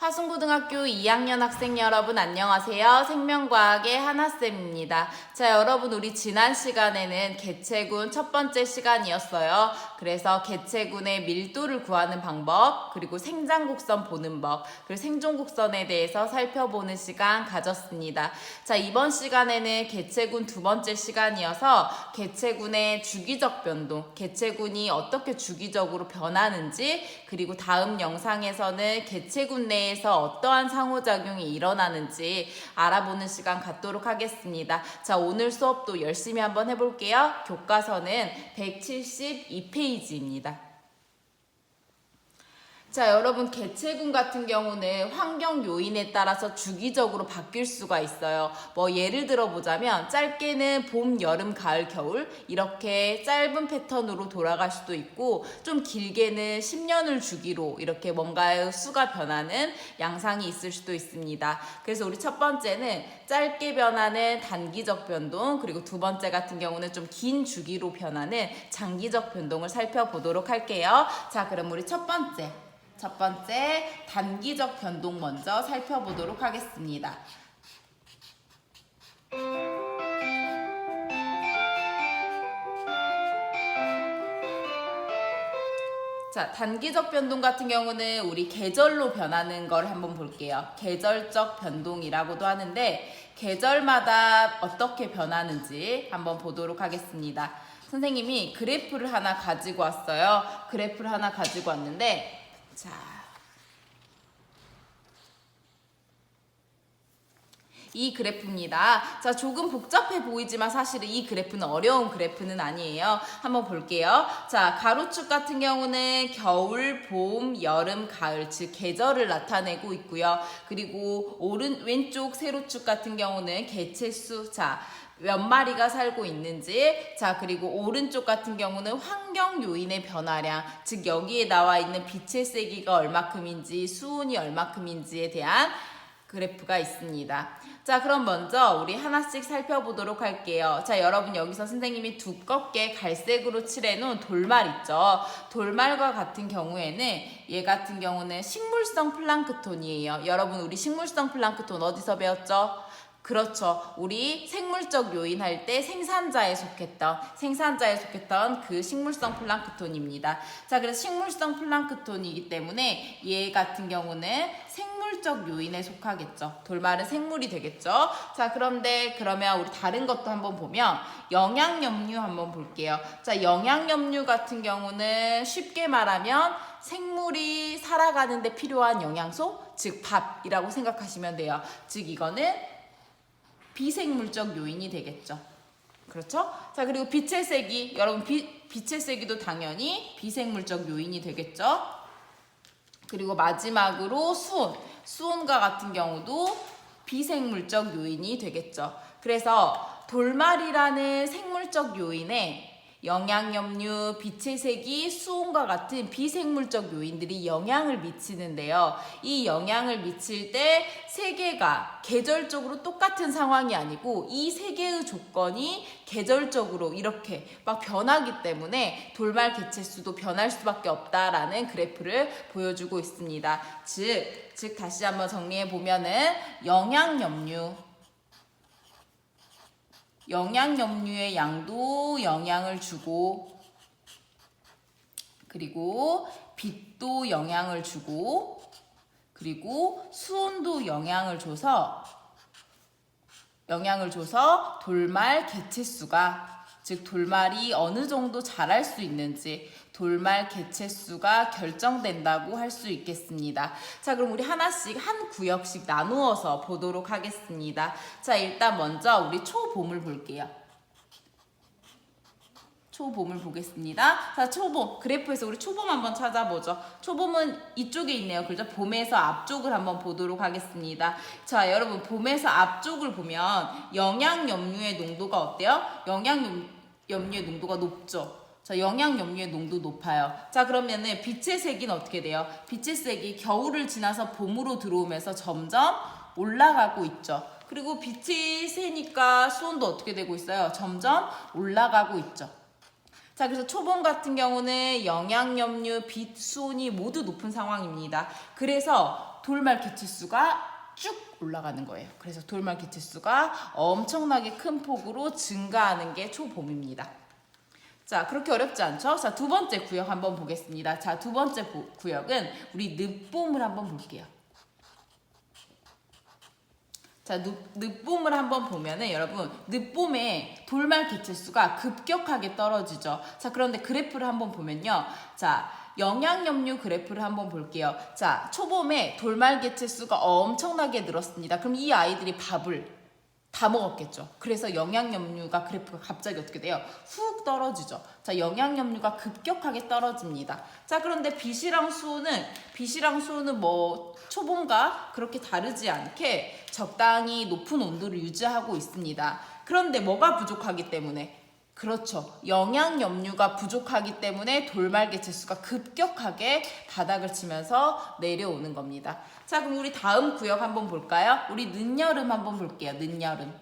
화순고등학교 2학년 학생 여러분 안녕하세요. 생명과학의 하나쌤입니다. 자, 여러분 우리 지난 시간에는 개체군 첫 번째 시간이었어요. 그래서 개체군의 밀도를 구하는 방법, 그리고 생장곡선 보는 법, 그리고 생존곡선에 대해서 살펴보는 시간 가졌습니다. 자, 이번 시간에는 개체군 두 번째 시간이어서 개체군의 주기적 변동, 개체군이 어떻게 주기적으로 변하는지, 그리고 다음 영상에서는 개체군 내에서 어떠한 상호작용이 일어나는지 알아보는 시간 갖도록 하겠습니다. 자, 오늘 수업도 열심히 한번 해볼게요. 교과서는 172페이지입니다. 자, 여러분 개체군 같은 경우는 환경 요인에 따라서 주기적으로 바뀔 수가 있어요. 뭐 예를 들어 보자면 짧게는 봄, 여름, 가을, 겨울 이렇게 짧은 패턴으로 돌아갈 수도 있고, 좀 길게는 10년을 주기로 이렇게 뭔가의 수가 변하는 양상이 있을 수도 있습니다. 그래서 우리 첫 번째는 짧게 변하는 단기적 변동, 그리고 두 번째 같은 경우는 좀 긴 주기로 변하는 장기적 변동을 살펴보도록 할게요. 자, 그럼 우리 첫 번째 단기적 변동 먼저 살펴보도록 하겠습니다. 자, 단기적 변동 같은 경우는 우리 계절로 변하는 걸 한번 볼게요. 계절적 변동이라고도 하는데 계절마다 어떻게 변하는지 한번 보도록 하겠습니다. 선생님이 그래프를 하나 가지고 왔어요. 그래프를 하나 가지고 왔는데, 자, 이 그래프입니다. 자, 조금 복잡해 보이지만 사실은 이 그래프는 어려운 그래프는 아니에요. 한번 볼게요. 자, 가로축 같은 경우는 겨울, 봄, 여름, 가을, 즉 계절을 나타내고 있고요. 그리고 왼쪽 세로축 같은 경우는 개체수, 자, 몇 마리가 살고 있는지, 자, 그리고 오른쪽 같은 경우는 환경 요인의 변화량, 즉 여기에 나와 있는 빛의 세기가 얼마큼인지, 수온이 얼마큼인지에 대한 그래프가 있습니다. 자, 그럼 먼저 우리 하나씩 살펴보도록 할게요. 자, 여러분 여기서 선생님이 두껍게 갈색으로 칠해놓은 돌말 있죠. 돌말과 같은 경우에는 얘 같은 경우는 식물성 플랑크톤이에요. 여러분 우리 식물성 플랑크톤 어디서 배웠죠? 그렇죠. 우리 생물적 요인 할 때 생산자에 속했던 그 식물성 플랑크톤입니다. 자, 그래서 식물성 플랑크톤이기 때문에 얘 같은 경우는 생물적 요인에 속하겠죠. 돌말은 생물이 되겠죠. 자, 그러면 우리 다른 것도 한번 보면 영양염류 한번 볼게요. 자, 영양염류 같은 경우는 쉽게 말하면 생물이 살아가는데 필요한 영양소, 즉 밥이라고 생각하시면 돼요. 즉 이거는 비생물적 요인이 되겠죠. 그렇죠? 자, 그리고 빛의 세기, 여러분 빛의 세기도 당연히 비생물적 요인이 되겠죠. 그리고 마지막으로 수온과 같은 경우도 비생물적 요인이 되겠죠. 그래서 돌말이라는 생물적 요인에 영양염류, 빛의 세기, 수온과 같은 비생물적 요인들이 영향을 미치는데요. 이 영향을 미칠 때 세 개가 계절적으로 똑같은 상황이 아니고 이 세 개의 조건이 계절적으로 이렇게 막 변하기 때문에 돌말 개체수도 변할 수밖에 없다라는 그래프를 보여주고 있습니다. 즉 다시 한번 정리해 보면은 영양염류의 양도 영향을 주고, 그리고 빛도 영향을 주고, 그리고 수온도 영향을 줘서 돌말 개체수가, 즉 돌말이 어느 정도 자랄 수 있는지 돌말 개체수가 결정된다고 할 수 있겠습니다. 자, 그럼 우리 하나씩 한 구역씩 나누어서 보도록 하겠습니다. 자, 일단 먼저 우리 초봄을 볼게요. 초봄을 보겠습니다. 자, 초봄 그래프에서 우리 초봄 한번 찾아보죠. 초봄은 이쪽에 있네요. 그죠? 봄에서 앞쪽을 한번 보도록 하겠습니다. 자, 여러분 봄에서 앞쪽을 보면 영양염류의 농도가 어때요? 영양염류의 농도가 높죠. 자, 영양염류의 농도 높아요. 자, 그러면은 빛의 세기는 어떻게 돼요? 빛의 세기 겨울을 지나서 봄으로 들어오면서 점점 올라가고 있죠. 그리고 빛이 세니까 수온도 어떻게 되고 있어요? 점점 올라가고 있죠. 자, 그래서 초봄 같은 경우는 영양염류, 빛, 수온이 모두 높은 상황입니다. 그래서 돌말 개체수가 쭉 올라가는 거예요. 그래서 돌말 개체수가 엄청나게 큰 폭으로 증가하는 게 초봄입니다. 자, 그렇게 어렵지 않죠? 자, 두 번째 구역 한번 보겠습니다. 자, 두 번째 구역은 우리 늦봄을 한번 볼게요. 자, 늦봄을 한번 보면은 여러분, 늦봄에 돌말 개체수가 급격하게 떨어지죠. 자, 그런데 그래프를 한번 보면요. 자, 영양염류 그래프를 한번 볼게요. 자, 초봄에 돌말 개체수가 엄청나게 늘었습니다. 그럼 이 아이들이 밥을 다 먹었겠죠. 그래서 영양염류가 그래프가 갑자기 어떻게 돼요? 훅 떨어지죠. 자, 영양염류가 급격하게 떨어집니다. 자, 그런데 빛이랑 수온은 뭐 초봄과 그렇게 다르지 않게 적당히 높은 온도를 유지하고 있습니다. 그런데 뭐가 부족하기 때문에? 그렇죠. 영양염류가 부족하기 때문에 돌말 개체수가 급격하게 바닥을 치면서 내려오는 겁니다. 자, 그럼 우리 다음 구역 한번 볼까요? 우리 늦여름 한번 볼게요. 늦여름.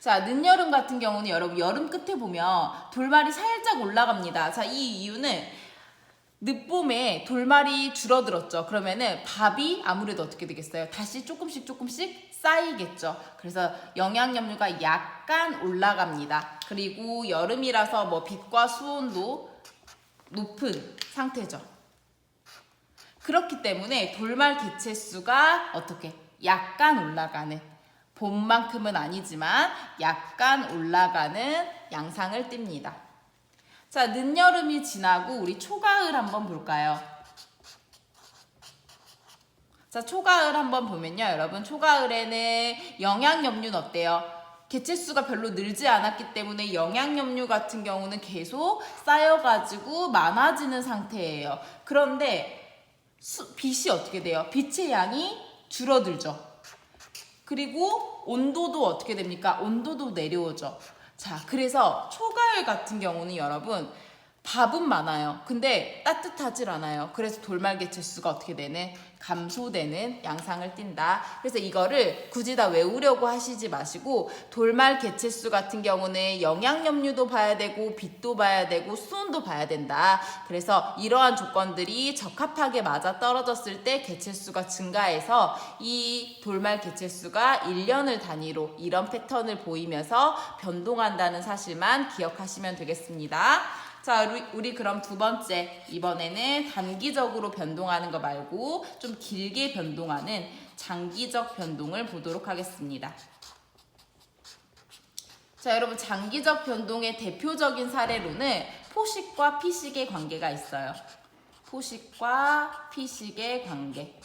자, 늦여름 같은 경우는 여러분 여름 끝에 보면 돌말이 살짝 올라갑니다. 자, 이 이유는 늦봄에 돌말이 줄어들었죠. 그러면은 밥이 아무래도 어떻게 되겠어요? 다시 조금씩 쌓이겠죠. 그래서 영양염류가 약간 올라갑니다. 그리고 여름이라서 뭐 빛과 수온도 높은 상태죠. 그렇기 때문에 돌말 개체수가 어떻게 약간 올라가는, 봄만큼은 아니지만 약간 올라가는 양상을 띱니다. 자, 늦여름이 지나고 우리 초가을 한번 볼까요? 자, 초가을 한번 보면요. 여러분, 초가을에는 영양염류는 어때요? 개체수가 별로 늘지 않았기 때문에 영양염류 같은 경우는 계속 쌓여가지고 많아지는 상태예요. 그런데 빛이 어떻게 돼요? 빛의 양이 줄어들죠. 그리고 온도도 어떻게 됩니까? 온도도 내려오죠. 자, 그래서 초가을 같은 경우는 여러분 밥은 많아요. 근데 따뜻하질 않아요. 그래서 돌말 개체수가 어떻게 되는? 감소되는 양상을 띈다. 그래서 이거를 굳이 다 외우려고 하시지 마시고 돌말 개체수 같은 경우는 영양염류도 봐야 되고 빛도 봐야 되고 수온도 봐야 된다. 그래서 이러한 조건들이 적합하게 맞아 떨어졌을 때 개체수가 증가해서 이 돌말 개체수가 1년을 단위로 이런 패턴을 보이면서 변동한다는 사실만 기억하시면 되겠습니다. 자, 우리 그럼 두 번째, 이번에는 단기적으로 변동하는 거 말고 좀 길게 변동하는 장기적 변동을 보도록 하겠습니다. 자, 여러분, 장기적 변동의 대표적인 사례로는 포식과 피식의 관계가 있어요. 포식과 피식의 관계.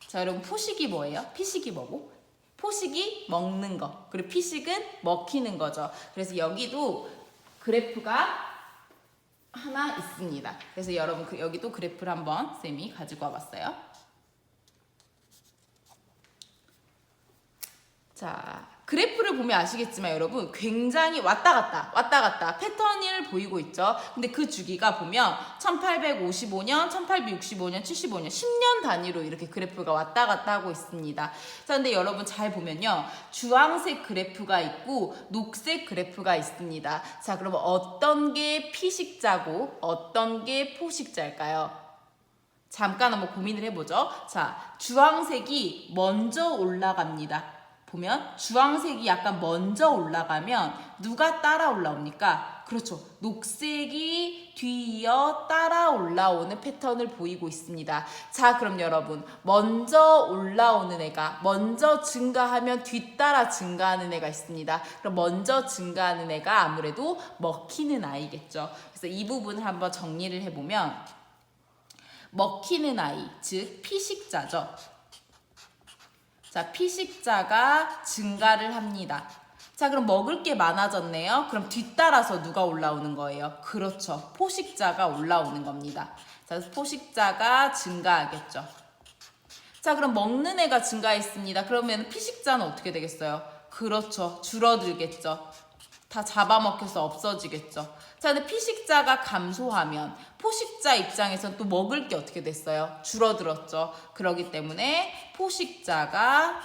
자, 여러분, 포식이 뭐예요? 피식이 뭐고? 포식이 먹는 거, 그리고 피식은 먹히는 거죠. 그래서 여기도 그래프가 하나 있습니다. 그래서 여러분 여기도 그래프를 한번 쌤이 가지고 와봤어요. 자, 그래프를 보면 아시겠지만 여러분 굉장히 왔다 갔다 패턴을 보이고 있죠. 근데 그 주기가 보면 1855년, 1865년, 75년 10년 단위로 이렇게 그래프가 왔다 갔다 하고 있습니다. 자, 근데 여러분 잘 보면요. 주황색 그래프가 있고 녹색 그래프가 있습니다. 자, 그러면 어떤 게 피식자고 어떤 게 포식자일까요? 잠깐 한번 고민을 해보죠. 자, 주황색이 먼저 올라갑니다. 보면 주황색이 약간 먼저 올라가면 누가 따라 올라옵니까? 그렇죠. 녹색이 뒤이어 따라 올라오는 패턴을 보이고 있습니다. 자, 그럼 여러분 먼저 올라오는 애가 먼저 증가하면 뒤따라 증가하는 애가 있습니다. 그럼 먼저 증가하는 애가 아무래도 먹히는 아이겠죠. 그래서 이 부분을 한번 정리를 해보면 먹히는 아이, 즉 피식자죠. 자, 피식자가 증가를 합니다. 자, 그럼 먹을 게 많아졌네요. 그럼 뒤따라서 누가 올라오는 거예요? 그렇죠. 포식자가 올라오는 겁니다. 자, 포식자가 증가하겠죠. 자, 그럼 먹는 애가 증가했습니다. 그러면 피식자는 어떻게 되겠어요? 그렇죠. 줄어들겠죠. 다 잡아먹혀서 없어지겠죠. 자, 근데 피식자가 감소하면 포식자 입장에서는 또 먹을 게 어떻게 됐어요? 줄어들었죠. 그렇기 때문에 포식자가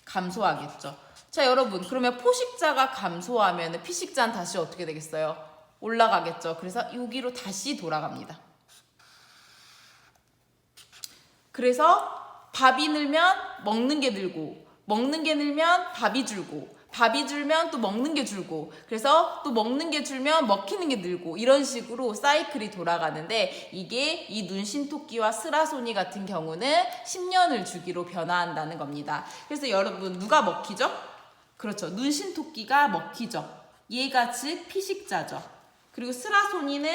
감소하겠죠. 자, 여러분, 그러면 포식자가 감소하면 피식자는 다시 어떻게 되겠어요? 올라가겠죠. 그래서 여기로 다시 돌아갑니다. 그래서 밥이 늘면 먹는 게 늘고, 먹는 게 늘면 밥이 줄고, 밥이 줄면 또 먹는 게 줄고, 그래서 또 먹는 게 줄면 먹히는 게 늘고, 이런 식으로 사이클이 돌아가는데, 이게 이 눈신토끼와 스라소니 같은 경우는 10년을 주기로 변화한다는 겁니다. 그래서 여러분, 누가 먹히죠? 그렇죠. 눈신토끼가 먹히죠. 얘가 즉 피식자죠. 그리고 스라소니는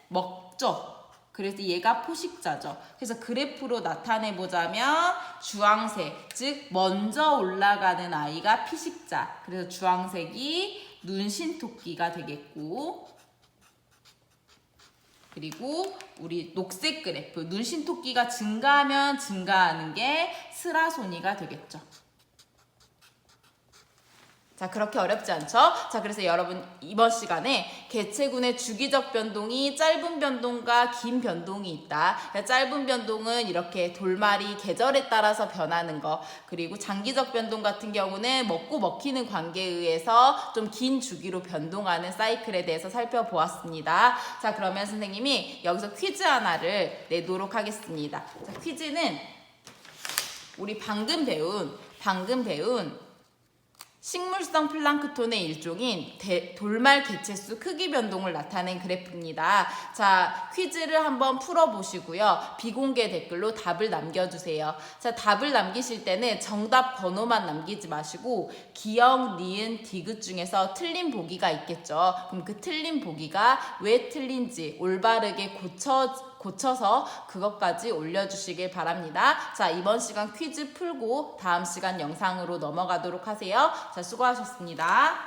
먹죠. 그래서 얘가 포식자죠. 그래서 그래프로 나타내 보자면 주황색, 즉 먼저 올라가는 아이가 피식자. 그래서 주황색이 눈신토끼가 되겠고, 그리고 우리 녹색 그래프, 눈신토끼가 증가하면 증가하는 게 스라소니가 되겠죠. 자, 그렇게 어렵지 않죠? 자, 그래서 여러분 이번 시간에 개체군의 주기적 변동이 짧은 변동과 긴 변동이 있다. 짧은 변동은 이렇게 돌말이 계절에 따라서 변하는 거, 그리고 장기적 변동 같은 경우는 먹고 먹히는 관계에 의해서 좀 긴 주기로 변동하는 사이클에 대해서 살펴보았습니다. 자, 그러면 선생님이 여기서 퀴즈 하나를 내도록 하겠습니다. 자, 퀴즈는 우리 방금 배운 식물성 플랑크톤의 일종인 돌말 개체수 크기 변동을 나타낸 그래프입니다. 자, 퀴즈를 한번 풀어보시고요. 비공개 댓글로 답을 남겨주세요. 자, 답을 남기실 때는 정답 번호만 남기지 마시고 기역, 니은, 디귿 중에서 틀린 보기가 있겠죠. 그럼 그 틀린 보기가 왜 틀린지 올바르게 고쳐서 그것까지 올려주시길 바랍니다. 자, 이번 시간 퀴즈 풀고 다음 시간 영상으로 넘어가도록 하세요. 자, 수고하셨습니다.